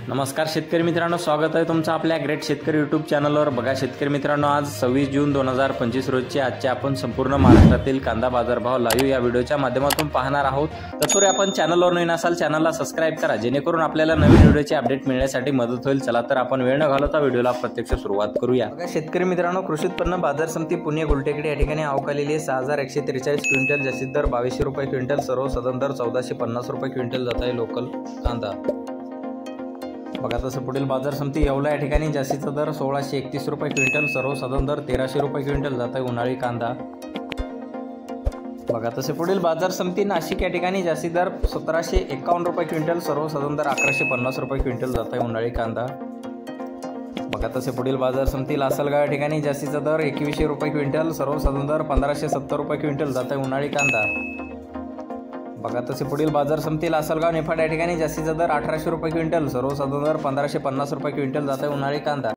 नमस्कार शेतकरी मित्रांनो, स्वागत आहे तुमचं आपल्या ग्रेट शेतकरी यूट्यूब चॅनलवर। बघा शेतकरी मित्रांनो, आज 26 जून 2025 रोजचे आजचे आपण संपूर्ण महाराष्ट्रातील कांदा बाजारभाव लाईव्ह या व्हिडिओच्या माध्यमातून पाहणार आहोत। तत्पूर्वी आपण चॅनलवर नवीन असाल चॅनलला सबस्क्राइब करा, जेणेकरून आपल्याला नवीन व्हिडिओचे अपडेट मिळण्यासाठी मदत होईल। चला तर आपण वेळ न घालवता व्हिडिओला प्रत्यक्ष सुरुवात करूया। बघा शेतकरी मित्रांनो, कृषी उत्पन्न बाजार समिती पुणे गुलटेकडी या ठिकाणी आवकालेली 6143 क्विंटल, जास्तीत दर 2200 रुपये क्विंटल, सर्वसाधारण दर 1450 रुपये क्विंटल जात आहे लोकल कांदा। बघा तसं पुढील बाजार समिती येवला या ठिकाणी जास्तीचा दर 1631 रुपये क्विंटल, सर्वसाधारण दर 1300 रुपये क्विंटल जात आहे उन्हाळी कांदा। बघा तसे पुढील बाजार समिती नाशिक या ठिकाणी जास्तीत दर 1751 रुपये क्विंटल, सर्वसाधारण दर 1150 रुपये क्विंटल जात आहे उन्हाळी कांदा। बघा तसे पुढील बाजार समिती लासलगाव या ठिकाणी जास्तीचा दर 2100 रुपये क्विंटल, सर्वसाधारण दर 1570 रुपये क्विंटल जात आहे उन्हाळी कांदा। बघा तसे पुढील बाजार समिती लासलगाव निफाड या ठिकाणी जास्तीचा दर 1800 रुपये क्विंटल, सर्वसाधारण दर 1550 रुपये क्विंटल जात आहे उन्हाळी कांदा।